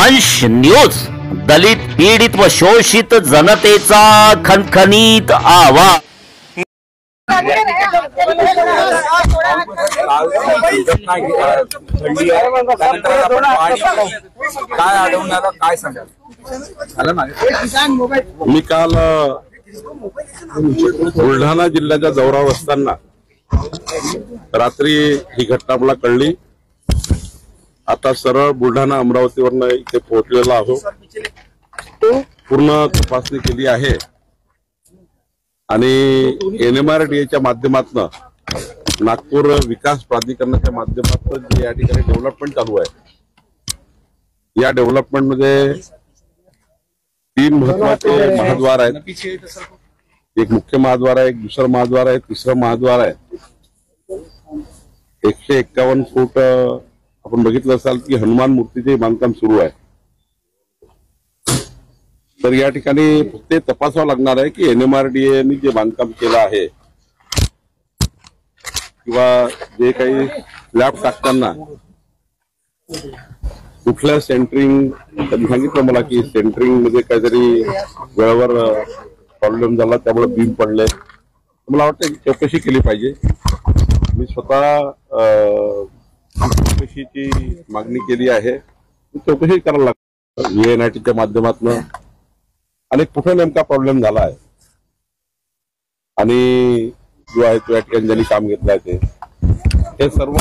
वंश न्यूज, दलित पीडित व शोषित जनतेचा खणखणीत आवाज। काय अडवण्याला काय सांगाल? मी काल बुलढाणा जिल्ह्याच्या दौऱ्यावर असताना रात्री ही घटना मला कळली। आता सरळ बुलढाणा अमरावतीवरनं इथे पोहोचलेला आहोत। पूर्ण तपासणी केली आहे आणि NMRDAच्या माध्यमातून नागपूर विकास प्राधिकरणाच्या माध्यमातून जे या ठिकाणी डेव्हलपमेंट चालू आहे, या डेव्हलपमेंट मध्ये 3 महत्वाचे महाद्वार आहेत। एक मुख्य महाद्वार आहे, एक दुसरा महाद्वार आहे, तिसरा महाद्वार आहे। 151 फूट आपण बघितलं असाल की हनुमान मूर्तीचे बांधकाम सुरू आहे। तर या ठिकाणी ते तपासावं लागणार आहे की NMRDAने जे बांधकाम केलं आहे किंवा जे काही स्लॅब टाकताना कुठल्या सेंटरिंग, त्यांनी सांगितलं मला की सेंटरिंग मध्ये काहीतरी वेळेवर प्रॉब्लेम झाला, त्यामुळे बीम पडले। मला वाटतं चौकशी केली पाहिजे। मी स्वतः चौकशीची मागणी केली आहे, चौकशी करायला लागते VNITच्या माध्यमातून आणि कुठे नेमका प्रॉब्लेम झाला आहे आणि जो आहे तो या ठिकाणी ज्यांनी काम घेतलं आहे ते सर्व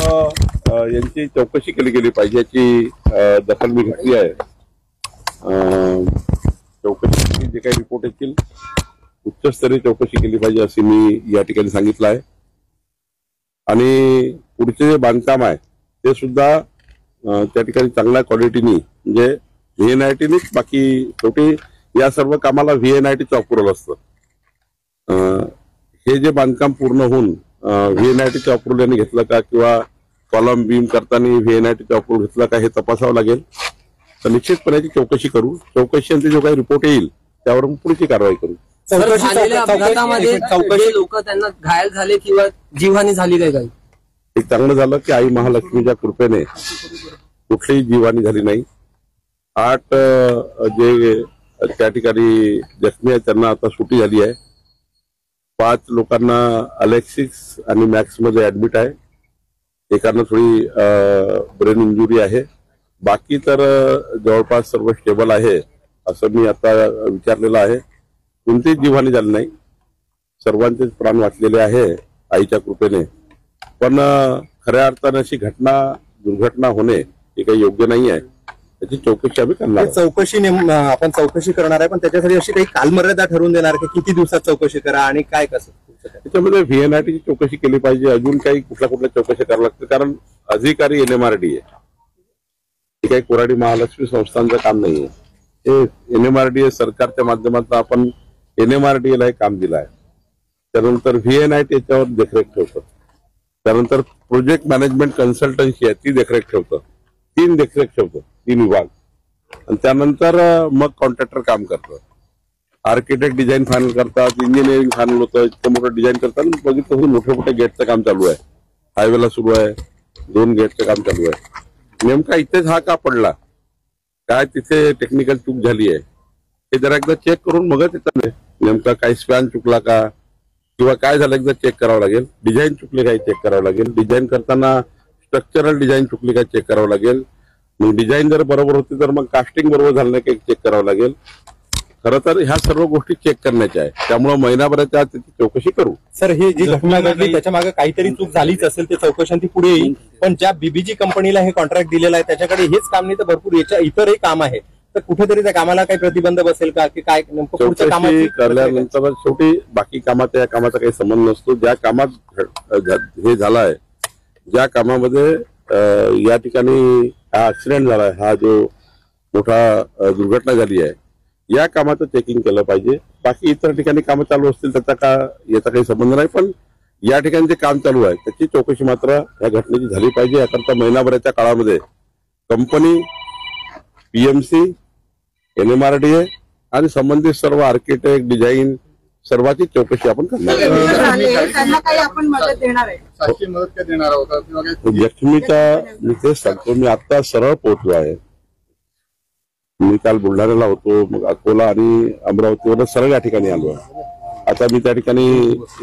यांची चौकशी केली गेली पाहिजे, याची दखल मी घेतली आहे। चौकशीचे जे काही रिपोर्ट येतील उच्चस्तरीय चौकशी केली पाहिजे असे मी या ठिकाणी सांगितलं आहे। आणि पुढचे जे बांधकाम आहे ते सुद्धा त्या ठिकाणी चांगल्या क्वालिटीनी, म्हणजे VNITनेच, बाकी शेवटी या सर्व कामाला VNITचं अप्रुव्हल असतं। हे जे बांधकाम पूर्ण होऊन VNITचं अप्रुव्हल यांनी घेतलं का किंवा कॉलम बीम करताना VNITचं अप्रुव्हल घेतलं का हे तपासावं लागेल। तर निश्चितपणे याची चौकशी करू। चौकशीनंतर जो काही रिपोर्ट येईल त्यावर पुढची कारवाई करू। चौकशी लोक त्यांना घायल झाले किंवा जीवहानी झाली काही? एक चांगलं झालं की आई महालक्ष्मीच्या कृपेने कुठलीही जीवहानी झाली नाही। 8 जे त्या ठिकाणी जखमी आहेत त्यांना आता सुटी झाली आहे। 5 लोकांना अलेक्सिस आणि मॅक्स मध्ये ऍडमिट आहे, एकांना थोडी ब्रेन इंजुरी आहे। बाकी तर जवळपास सर्व स्टेबल आहे असं मी आता विचारलेलं आहे। कोणतीच जीवहानी झाली नाही, सर्वांचेच प्राण वाचलेले आहे आईच्या कृपेने। पण खऱ्या अर्थाने अशी दुर्घटना होणे हे काही योग्य नाही आहे, त्याची चौकशी आम्ही करणार। आपण चौकशी करणार आहे, पण त्याच्यासाठी अशी काही कालमर्यादा ठरवून देणार की किती दिवसात चौकशी करा आणि काय कसं? त्याच्यामध्ये VNITची चौकशी केली पाहिजे, अजून काही कुठल्या चौकशी करावं लागतं, कारण अधिकारी NMRDA हे काही कोराडी महालक्ष्मी संस्थांचं काम नाहीये। हे NMRDA सरकारच्या माध्यमातून आपण NMRDAला हे काम दिलं आहे। त्यानंतर VNIT याच्यावर देखरेख ठेवतं, त्यानंतर प्रोजेक्ट मॅनेजमेंट कन्सल्टन्सी आहे ती देखरेख ठेवतं, 3 देखरेख ठेवतं, 3 विभाग। आणि त्यानंतर मग कॉन्ट्रॅक्टर काम करतं, आर्किटेक्ट डिझाईन फायनल करतात, इंजिनिअरिंग फायनल होतं, इतकं मोठं डिझाईन करतात। बघितलं मोठे गेटचं काम चालू आहे, हायवेला सुरू आहे, 2 गेटचं काम चालू आहे। नेमका इथेच हा का पडला, काय तिथे टेक्निकल चूक झाली आहे हे जरा एकदा चेक करून मग तिथं नेमका काही स्पॅन चुकला का किंवा काय झालं एकदा चेक करावं लागेल। डिझाईन चुकली काय चेक करावं लागेल, डिझाईन करताना स्ट्रक्चरल डिझाईन चुकली काय चेक करावं लागेल। मग डिझाईन जर बरोबर होती तर मग कास्टिंग बरोबर झालं नाही काही चेक करावं लागेल। खरं तर ह्या सर्व गोष्टी चेक करण्याच्या आहे, त्यामुळे महिनाभराच्या आत त्याची चौकशी करू। सर, ही जी घटना घडली त्याच्या मागे काहीतरी चूक झालीच असेल, ते चौकशी पुढे येईल। पण ज्या BBG कंपनीला हे कॉन्ट्रॅक्ट दिलेलं आहे त्याच्याकडे हेच काम नाही तर भरपूर इतरही काम आहे, तर कुठेतरी त्या कामाला काही प्रतिबंध बसेल का की काय? चौकशी करल्यानंतर शेवटी बाकी कामात या कामाचा काही संबंध नसतो। ज्या कामात हे झालं आहे, ज्या कामामध्ये या ठिकाणी हा ऍक्सिडेंट झाला आहे, हा जो मोठा दुर्घटना झाली आहे, या कामाचं चेकिंग केलं पाहिजे। बाकी इतर ठिकाणी कामं चालू असतील त्याचा याचा काही संबंध नाही, पण या ठिकाणी जे काम चालू आहे त्याची चौकशी मात्र या घटनेची झाली पाहिजे। याकरता महिनाभराच्या काळामध्ये कंपनी, PMC, NMRDA आणि संबंधित सर्व आर्किटेक्ट, डिझाईन सर्वांची चौकशी आपण करणार। जखमीचा मी तेच सांगतो, मी आता सरळ पोहोचलो आहे। मी काल बुलढाण्याला होतो, मग अकोला आणि अमरावतीवर सरळ या ठिकाणी आलो. आता मी त्या ठिकाणी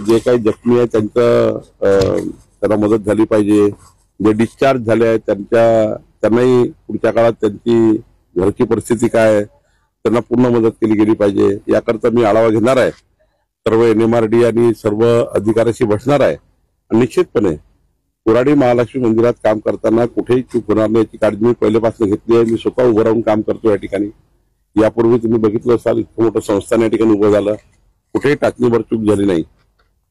जे काही जखमी आहे त्यांना मदत झाली पाहिजे. जे डिस्चार्ज झाले आहेत त्यांनाही पुढच्या काळात त्यांची घरची परिस्थिती काय आहे त्यांना पूर्ण मदत केली गेली पाहिजे. याकरता मी आढावा घेणार आहे. सर्व NMRD आणि सर्व अधिकाऱ्याशी बसणार आहे. निश्चितपणे कोराडी महालक्ष्मी मंदिरात काम करताना कुठेही चूक होणार नाही याची काळजी मी पहिल्यापासून घेतली आहे. मी स्वतः उभं राहून काम करतो या ठिकाणी. यापूर्वी तुम्ही बघितलं असाल इतकं मोठं संस्थान या ठिकाणी उभं झालं, कुठेही टाचणीभर चूक झाली नाही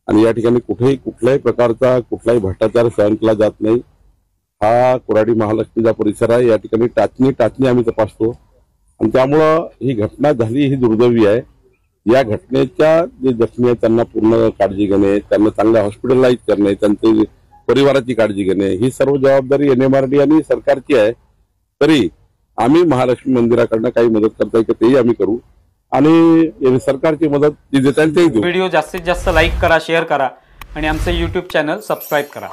आणि या ठिकाणी कुठल्याही प्रकारचा कुठलाही भ्रष्टाचार सहन केला जात नाही. हा कोराडी महालक्ष्मीचा परिसर आहे. या ठिकाणी टाचणी आम्ही तपासतो आणि त्यामुळं ही घटना झाली ही दुर्दैवी आहे. या घटनेच्या जे जखमी आहेत त्यांना पूर्ण काळजी घेणे, त्यांना चांगल्या हॉस्पिटलाइज करणे, त्यांच्या परिवाराची काळजी घेणे ही सर्व जबाबदारी NMRD आणि सरकारची आहे. तरी आम्ही महालक्ष्मी मंदिराकडनं काही मदत करता येईल तेही आम्ही करू आणि सरकारची मदत जी देता येईल तेही देऊ. व्हिडिओ जास्तीत जास्त लाईक करा, शेअर करा आणि आमचं YouTube चॅनल सबस्क्राईब करा.